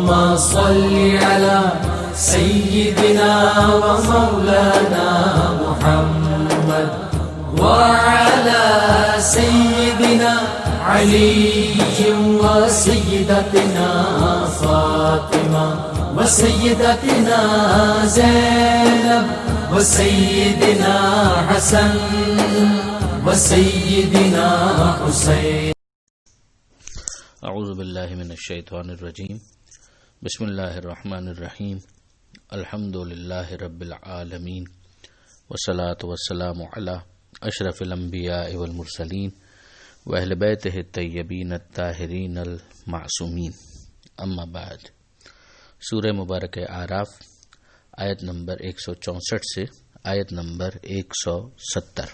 اللهم صل على سيدنا ومولانا محمد وعلى سيدنا علي وسيدتنا فاطمة وسيدتنا زينب وسيدنا حسن وسيدنا حسين. اعوذ باللہ من الشیطان الرجیم. بسم اللہ الرحمن الرحیم. الحمد للہ رب العالمین والصلاة والسلام علی اشرف الانبیاء والمرسلین واہل بیتہ الطیبین الطاہرین المعصومین. اما بعد. سورہ مبارک اعراف آیت نمبر 164 سے آیت نمبر 170،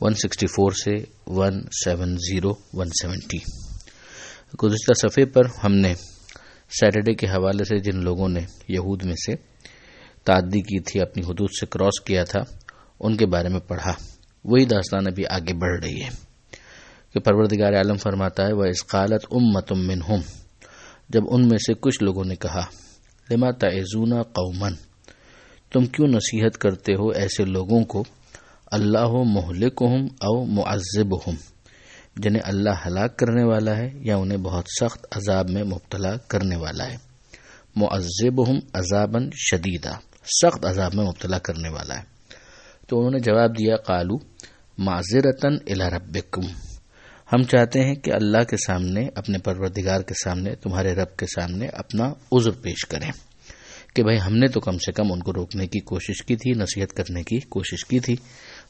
164 سے 170 170. گزشتہ صفحے پر ہم نے سیٹرڈے کے حوالے سے جن لوگوں نے یہود میں سے تعدی کی تھی، اپنی حدود سے کراس کیا تھا، ان کے بارے میں پڑھا. وہی داستان ابھی آگے بڑھ رہی ہے کہ پروردگار عالم فرماتا ہے وَإِذْ قَالَتْ أُمَّةٌ مِّنْهُمْ، جب ان میں سے کچھ لوگوں نے کہا لِمَا تَعِظُونَ قَوْمًا، تم کیوں نصیحت کرتے ہو ایسے لوگوں کو اللہ مہلکہم او معذبہم، جنہیں اللہ ہلاک کرنے والا ہے یا انہیں بہت سخت عذاب میں مبتلا کرنے والا ہے. معذبہم عذابا شدیدا، سخت عذاب میں مبتلا کرنے والا ہے. تو انہوں نے جواب دیا قالو معذرتن الی ربکم، ہم چاہتے ہیں کہ اللہ کے سامنے، اپنے پروردگار کے سامنے، تمہارے رب کے سامنے اپنا عذر پیش کریں کہ بھائی ہم نے تو کم سے کم ان کو روکنے کی کوشش کی تھی، نصیحت کرنے کی کوشش کی تھی.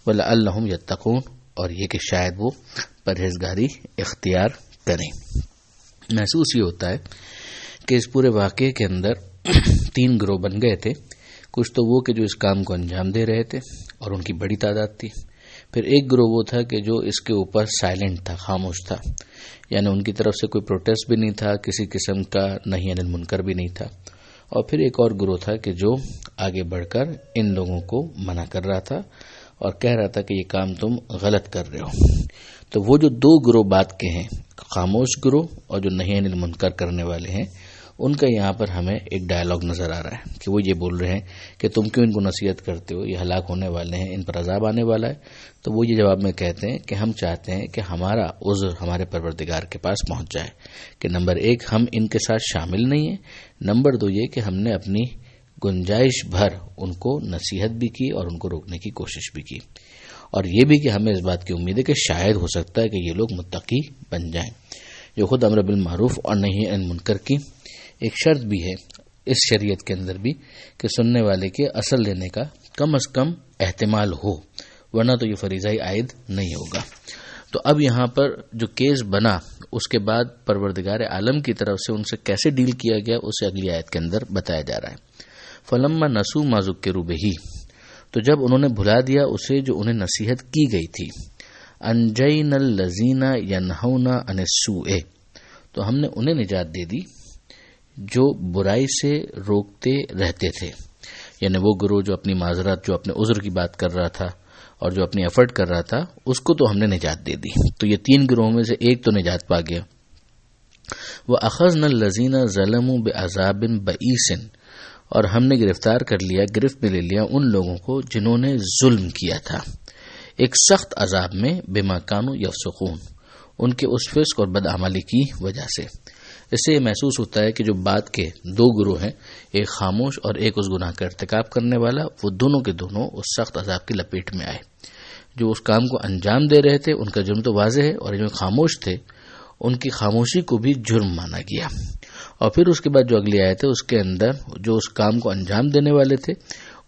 وَلَعَلَّهُمْ يَتَّقُونَ، اور یہ کہ شاید وہ پرہیزگاری اختیار کریں. محسوس یہ ہوتا ہے کہ اس پورے واقعے کے اندر 3 گروہ بن گئے تھے. کچھ تو وہ کہ جو اس کام کو انجام دے رہے تھے اور ان کی بڑی تعداد تھی. پھر ایک گروہ وہ تھا کہ جو اس کے اوپر سائلنٹ تھا، خاموش تھا، یعنی ان کی طرف سے کوئی پروٹیسٹ بھی نہیں تھا، کسی قسم کا نہی عن المنکر بھی نہیں تھا. اور پھر ایک اور گروہ تھا کہ جو آگے بڑھ کر ان لوگوں کو منع کر رہا تھا اور کہہ رہا تھا کہ یہ کام تم غلط کر رہے ہو. تو وہ جو 2 گروہ بات کے ہیں، خاموش گروہ اور جو نہی عن المنکر کرنے والے ہیں، ان کا یہاں پر ہمیں ایک ڈائلاگ نظر آ رہا ہے کہ وہ یہ بول رہے ہیں کہ تم کیوں ان کو نصیحت کرتے ہو، یہ ہلاک ہونے والے ہیں، ان پر عذاب آنے والا ہے. تو وہ یہ جواب میں کہتے ہیں کہ ہم چاہتے ہیں کہ ہمارا عذر ہمارے پروردگار کے پاس پہنچ جائے کہ نمبر 1 ہم ان کے ساتھ شامل نہیں ہیں، نمبر 2 یہ کہ ہم نے اپنی گنجائش بھر ان کو نصیحت بھی کی اور ان کو روکنے کی کوشش بھی کی، اور یہ بھی کہ ہمیں اس بات کی امید ہے کہ شاید ہو سکتا ہے کہ یہ لوگ متقی بن جائیں. جو خود امر بالمعروف اور نہی عن المنکر کی ایک شرط بھی ہے اس شریعت کے اندر بھی کہ سننے والے کے اثر لینے کا کم از کم احتمال ہو، ورنہ تو یہ فریضہ ہی عائد نہیں ہوگا. تو اب یہاں پر جو کیس بنا اس کے بعد پروردگار عالم کی طرف سے ان سے کیسے ڈیل کیا گیا اسے اگلی آیت کے اندر بتایا جا رہا ہے. فلما نسوا ما ذکروا بہ، تو جب انہوں نے بھلا دیا اسے جو انہیں نصیحت کی گئی تھی، انجینا الذین ینہون عن السوء، تو ہم نے انہیں نجات دے دی جو برائی سے روکتے رہتے تھے. یعنی وہ گروہ جو اپنی معذرت، جو اپنے عذر کی بات کر رہا تھا اور جو اپنی ایفرٹ کر رہا تھا، اس کو تو ہم نے نجات دے دی. تو یہ 3 گروہوں میں سے ایک تو نجات پا گیا. وَأَخَذْنَا الَّذِينَ ظَلَمُوا بِعَذَابٍ بَئِيسٍ، اور ہم نے گرفتار کر لیا، گرفت میں لے لیا ان لوگوں کو جنہوں نے ظلم کیا تھا، ایک سخت عذاب میں، بما کانوا یفسقون، ان کے اس فسق اور بدعملی کی وجہ سے. اس سے یہ محسوس ہوتا ہے کہ جو بات کے 2 گروہ ہیں، ایک خاموش اور ایک اس گناہ کا ارتکاب کرنے والا، وہ دونوں کے دونوں اس سخت عذاب کی لپیٹ میں آئے. جو اس کام کو انجام دے رہے تھے ان کا جرم تو واضح ہے، اور جو خاموش تھے ان کی خاموشی کو بھی جرم مانا گیا. اور پھر اس کے بعد جو اگلی آیت ہے اس کے اندر جو اس کام کو انجام دینے والے تھے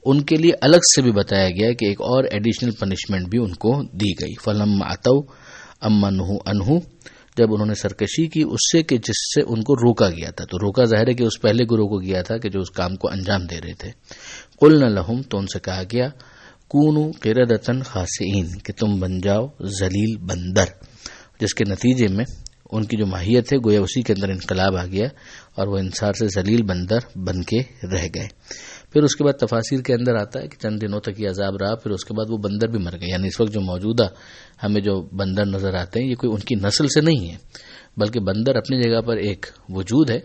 ان کے لیے الگ سے بھی بتایا گیا کہ ایک اور ایڈیشنل پنشمنٹ بھی ان کو دی گئی. فلما اتوا عما نہوا عنہ، جب انہوں نے سرکشی کی اس سے کہ جس سے ان کو روکا گیا تھا. تو روکا ظاہر ہے کہ اس پہلے گروہ کو گیا تھا کہ جو اس کام کو انجام دے رہے تھے. قلنا لہم، تو ان سے کہا گیا کونوا قردۃ خاسئین، کہ تم بن جاؤ ذلیل بندر، جس کے نتیجے میں ان کی جو ماہیت ہے گویا اسی کے اندر انقلاب آ گیا اور وہ انسان سے ذلیل بندر بن کے رہ گئے. پھر اس کے بعد تفاسیر کے اندر آتا ہے کہ چند دنوں تک یہ عذاب رہا، پھر اس کے بعد وہ بندر بھی مر گئے. یعنی اس وقت جو موجودہ ہمیں جو بندر نظر آتے ہیں یہ کوئی ان کی نسل سے نہیں ہے، بلکہ بندر اپنی جگہ پر ایک وجود ہے،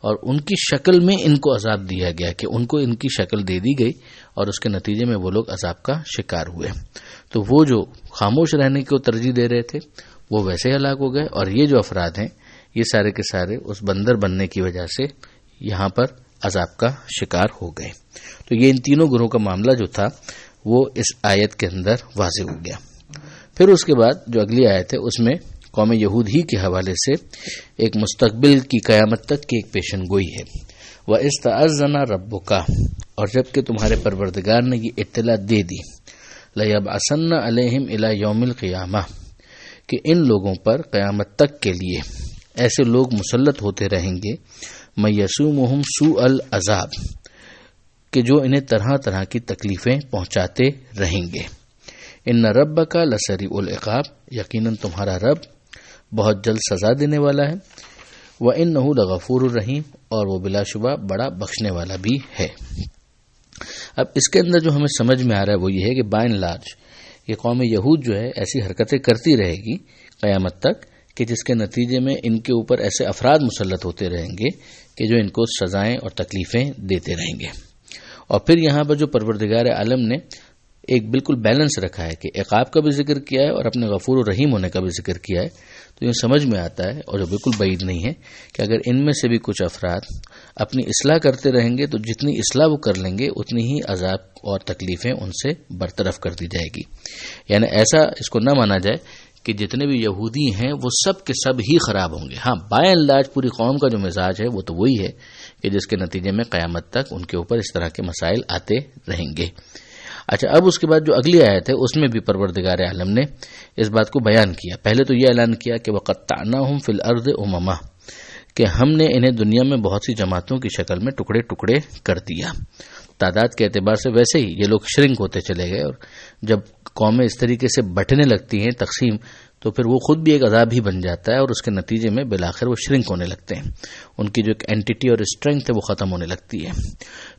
اور ان کی شکل میں ان کو عذاب دیا گیا کہ ان کو ان کی شکل دے دی گئی اور اس کے نتیجے میں وہ لوگ عذاب کا شکار ہوئے. تو وہ جو خاموش رہنے کو ترجیح دے رہے تھے وہ ویسے ہلاک ہو گئے، اور یہ جو افراد ہیں یہ سارے کے سارے اس بندر بننے کی وجہ سے یہاں پر عذاب کا شکار ہو گئے. تو یہ ان تینوں گروہوں کا معاملہ جو تھا وہ اس آیت کے اندر واضح ہو گیا. پھر اس کے بعد جو اگلی آیت ہے اس میں قوم یہود ہی کے حوالے سے ایک مستقبل کی قیامت تک کی ایک پیشن گوئی ہے. وَإِسْتَأَذَّنَ رَبُّكَ، اور جب کہ تمہارے پروردگار نے یہ اطلاع دے دی، لَيَبْعَثَنَّ عَلَيْهِمْ إِلَى يَوْمِ الْقِيَامَةِ، کہ ان لوگوں پر قیامت تک کے لیے ایسے لوگ مسلط ہوتے رہیں گے، مَن يَسُومُهُمْ سُوءَ الْعَذَابِ، کہ جو انہیں طرح طرح کی تکلیفیں پہنچاتے رہیں گے. ان ربک لسریع العقاب، یقیناً تمہارا رب بہت جلد سزا دینے والا ہے. وانہ لغفور الرحیم، اور وہ بلا شبہ بڑا بخشنے والا بھی ہے. اب اس کے اندر جو ہمیں سمجھ میں آ رہا ہے وہ یہ ہے کہ بائی اینڈ لارج یہ قوم یہود جو ہے ایسی حرکتیں کرتی رہے گی قیامت تک کہ جس کے نتیجے میں ان کے اوپر ایسے افراد مسلط ہوتے رہیں گے کہ جو ان کو سزائیں اور تکلیفیں دیتے رہیں گے. اور پھر یہاں پر جو پروردگار عالم نے ایک بالکل بیلنس رکھا ہے کہ عقاب کا بھی ذکر کیا ہے اور اپنے غفور و رحیم ہونے کا بھی ذکر کیا ہے، تو یہ سمجھ میں آتا ہے اور جو بالکل بعید نہیں ہے کہ اگر ان میں سے بھی کچھ افراد اپنی اصلاح کرتے رہیں گے تو جتنی اصلاح وہ کر لیں گے اتنی ہی عذاب اور تکلیفیں ان سے برطرف کر دی جائے گی. یعنی ایسا اس کو نہ مانا جائے کہ جتنے بھی یہودی ہیں وہ سب کے سب ہی خراب ہوں گے. ہاں بائی اینڈ لارج پوری قوم کا جو مزاج ہے وہ تو وہی ہے کہ جس کے نتیجے میں قیامت تک ان کے اوپر اس طرح کے مسائل آتے رہیں گے. اچھا، اب اس کے بعد جو اگلی آیت ہے اس میں بھی پروردگار عالم نے اس بات کو بیان کیا. پہلے تو یہ اعلان کیا کہ وَقَطَّعْنَاهُمْ فِي الْأَرْضِ أُمَمًا، کہ ہم نے انہیں دنیا میں بہت سی جماعتوں کی شکل میں ٹکڑے ٹکڑے کر دیا. تعداد کے اعتبار سے ویسے ہی یہ لوگ شرنک ہوتے چلے گئے، اور جب قومیں اس طریقے سے بٹنے لگتی ہیں تقسیم، تو پھر وہ خود بھی ایک عذاب ہی بن جاتا ہے اور اس کے نتیجے میں بالآخر وہ شرنک ہونے لگتے ہیں. ان کی جو ایک اینٹیٹی اور اسٹرینگتھ ہے وہ ختم ہونے لگتی ہے.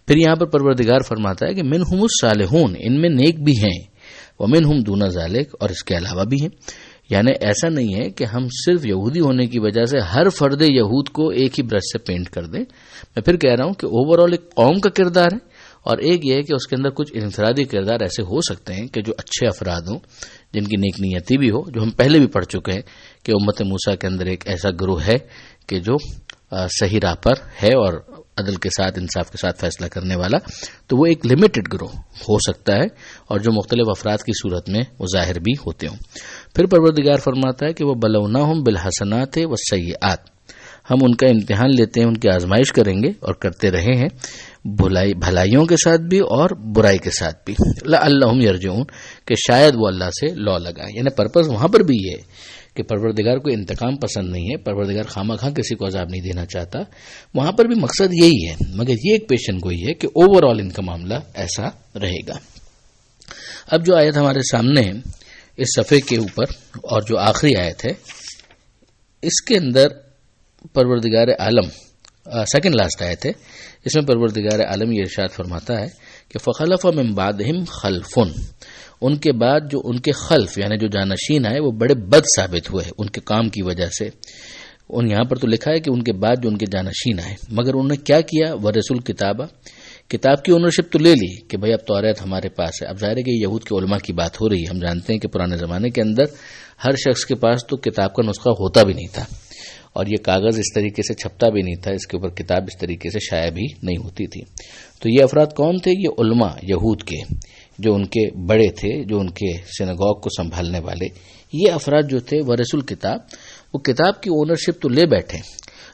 پھر یہاں پر پروردگار فرماتا ہے کہ منہم الصالحون، ان میں نیک بھی ہیں، ومنہم دون ذالک، اور اس کے علاوہ بھی ہیں. یعنی ایسا نہیں ہے کہ ہم صرف یہودی ہونے کی وجہ سے ہر فرد یہود کو ایک ہی برش سے پینٹ کر دیں. میں پھر کہہ رہا ہوں کہ اوور آل ایک قوم کا کردار ہے، اور ایک یہ ہے کہ اس کے اندر کچھ انفرادی کردار ایسے ہو سکتے ہیں کہ جو اچھے افراد ہوں، جن کی نیک نیتی بھی ہو، جو ہم پہلے بھی پڑھ چکے ہیں کہ امت موسیٰ کے اندر ایک ایسا گروہ ہے کہ جو صحیح راہ پر ہے اور عدل کے ساتھ انصاف کے ساتھ فیصلہ کرنے والا. تو وہ ایک لمیٹڈ گروہ ہو سکتا ہے اور جو مختلف افراد کی صورت میں وہ ظاہر بھی ہوتے ہوں. پھر پروردگار فرماتا ہے کہ وہ بلوناہم بالحسنات والسیئات، ہم ان کا امتحان لیتے ہیں، ان کی آزمائش کریں گے اور کرتے رہے ہیں بھلائیوں کے ساتھ بھی اور برائی کے ساتھ بھی. لعلہم یرجعون، کہ شاید وہ اللہ سے لو لگائیں. یعنی پرپس وہاں پر بھی یہ ہے کہ پروردگار کو انتقام پسند نہیں ہے، پروردگار خواہ خواہ کسی کو عذاب نہیں دینا چاہتا. وہاں پر بھی مقصد یہی ہے، مگر یہ ایک پیشن گوئی ہے کہ اوور آل ان کا معاملہ ایسا رہے گا. اب جو آیت ہمارے سامنے ہے اس صفحے کے اوپر، اور جو آخری آیت ہے اس کے اندر پروردگار عالم سیکنڈ لاسٹ آیت ہے، اس میں پروردگار عالم یہ ارشاد فرماتا ہے کہ فخلف من بعدہم خلف، ان کے بعد جو ان کے خلف یعنی جو جانشین آئے وہ بڑے بد ثابت ہوئے ان کے کام کی وجہ سے. ان یہاں پر تو لکھا ہے کہ ان کے بعد جو ان کے جانشین آئے، مگر انہوں نے کیا کیا؟ ورثوا الکتاب، کتاب کی اونرشپ تو لے لی کہ بھائی اب توریت ہمارے پاس ہے. اب ظاہر ہے کہ یہود کے علماء کی بات ہو رہی ہے. ہم جانتے ہیں کہ پرانے زمانے کے اندر ہر شخص کے پاس تو کتاب کا نسخہ ہوتا بھی نہیں تھا، اور یہ کاغذ اس طریقے سے چھپتا بھی نہیں تھا، اس کے اوپر کتاب اس طریقے سے شائع بھی نہیں ہوتی تھی. تو یہ افراد کون تھے؟ یہ علماء یہود کے، جو ان کے بڑے تھے، جو ان کے سینگوگ کو سنبھالنے والے. یہ افراد جو تھے ورثوا الکتاب، وہ کتاب کی اونرشپ تو لے بیٹھے،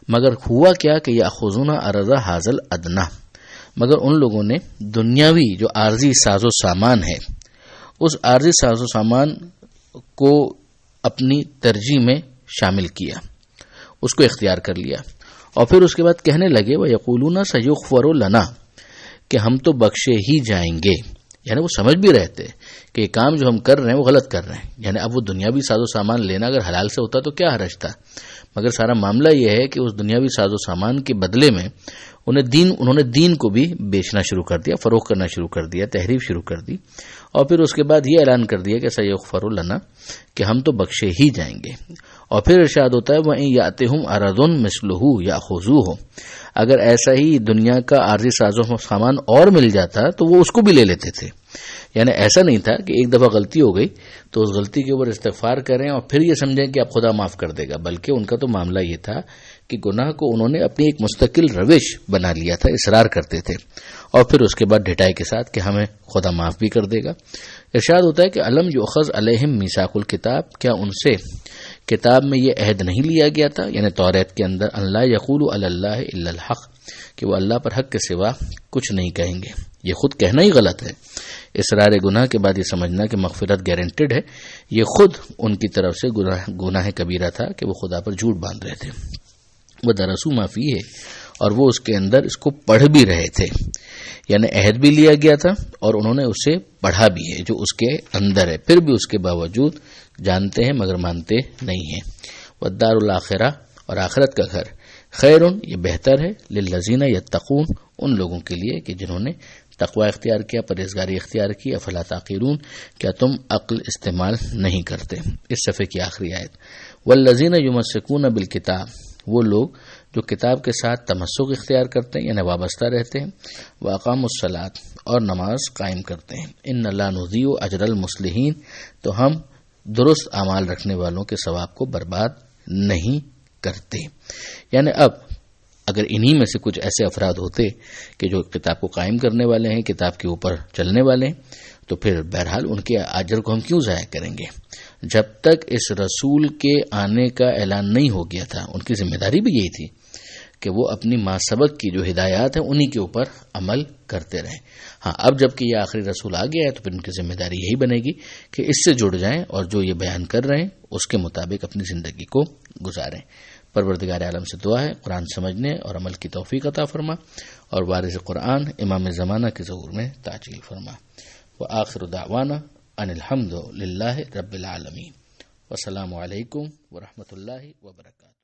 مگر ہوا کیا کہ یاخذون عرض ھذا الادنی، مگر ان لوگوں نے دنیاوی جو عارضی ساز و سامان ہے، اس عارضی ساز و سامان کو اپنی ترجیح میں شامل کیا، اس کو اختیار کر لیا. اور پھر اس کے بعد کہنے لگے وَيَقُولُونَ سَيُغْفَرُ لَنَا، کہ ہم تو بخشے ہی جائیں گے. یعنی وہ سمجھ بھی رہے تھے کہ یہ کام جو ہم کر رہے ہیں وہ غلط کر رہے ہیں. یعنی اب وہ دنیاوی ساز و سامان لینا اگر حلال سے ہوتا تو کیا حرج تھا، مگر سارا معاملہ یہ ہے کہ اس دنیاوی ساز و سامان کے بدلے میں انہوں نے دین کو بھی بیچنا شروع کر دیا، فروخت کرنا شروع کر دیا، تحریف شروع کر دی. اور پھر اس کے بعد یہ اعلان کر دیا کہ سیغفر لنا، کہ ہم تو بخشے ہی جائیں گے. اور پھر ارشاد ہوتا ہے وَإِن يَأْتِهُمْ عَرَضٌ مِثْلُهُ يَأْخُذُوهُ، اگر ایسا ہی دنیا کا عارضی ساز و سامان اور مل جاتا تو وہ اس کو بھی لے لیتے تھے. یعنی ایسا نہیں تھا کہ ایک دفعہ غلطی ہو گئی تو اس غلطی کے اوپر استغفار کریں اور پھر یہ سمجھیں کہ اب خدا معاف کر دے گا، بلکہ ان کا تو معاملہ یہ تھا کہ گناہ کو انہوں نے اپنی ایک مستقل روش بنا لیا تھا، اصرار کرتے تھے، اور پھر اس کے بعد ڈٹائی کے ساتھ کہ ہمیں خدا معاف بھی کر دے گا. ارشاد ہوتا ہے کہ الم یؤخذ علیہم میثاق الکتاب، کیا ان سے کتاب میں یہ عہد نہیں لیا گیا تھا، یعنی توریت کے اندر، ان لا یقولوا علی اللہ الا الحق، کہ وہ اللہ پر حق کے سوا کچھ نہیں کہیں گے. یہ خود کہنا ہی غلط ہے. اصرار گناہ کے بعد یہ سمجھنا کہ مغفرت گارنٹیڈ ہے، یہ خود ان کی طرف سے گناہ کبیرہ تھا کہ وہ خدا پر جھوٹ باندھ رہے تھے. وہ درسو معافی ہے، اور وہ اس کے اندر اس کو پڑھ بھی رہے تھے، یعنی عہد بھی لیا گیا تھا اور انہوں نے اسے پڑھا بھی ہے جو اس کے اندر ہے، پھر بھی اس کے باوجود جانتے ہیں مگر مانتے نہیں ہیں. والدار الاخرہ، اور آخرت کا گھر، خیرن، یہ بہتر ہے، للذین یتقون، ان لوگوں کے لیے کہ جنہوں نے تقوی اختیار کیا، پرہیزگاری اختیار کی. افلا تعقلون، کیا تم عقل استعمال نہیں کرتے. اس صفحے کی آخری آیت. والذین یمسکون بالکتاب، وہ لوگ جو کتاب کے ساتھ تمسک اختیار کرتے ہیں، یعنی وابستہ رہتے ہیں. واقاموا الصلاۃ، اور نماز قائم کرتے ہیں. ان لا نضیع اجر المصلحین، تو ہم درست اعمال رکھنے والوں کے ثواب کو برباد نہیں کرتے. یعنی اب اگر انہی میں سے کچھ ایسے افراد ہوتے کہ جو کتاب کو قائم کرنے والے ہیں، کتاب کے اوپر چلنے والے ہیں، تو پھر بہرحال ان کے اجر کو ہم کیوں ضائع کریں گے؟ جب تک اس رسول کے آنے کا اعلان نہیں ہو گیا تھا، ان کی ذمہ داری بھی یہی تھی کہ وہ اپنی ما سبق کی جو ہدایات ہیں انہی کے اوپر عمل کرتے رہیں. ہاں، اب جب کہ یہ آخری رسول آ گیا ہے تو پھر ان کی ذمہ داری یہی بنے گی کہ اس سے جڑ جائیں اور جو یہ بیان کر رہے ہیں اس کے مطابق اپنی زندگی کو گزاریں. پروردگار عالم سے دعا ہے قرآن سمجھنے اور عمل کی توفیق عطا فرما، اور وارث قرآن امام زمانہ کے ظہور میں تعجیل فرما. وآخر دعوانا ان الحمد للہ رب العالمین. والسلام علیکم ورحمۃ اللہ وبرکاتہ.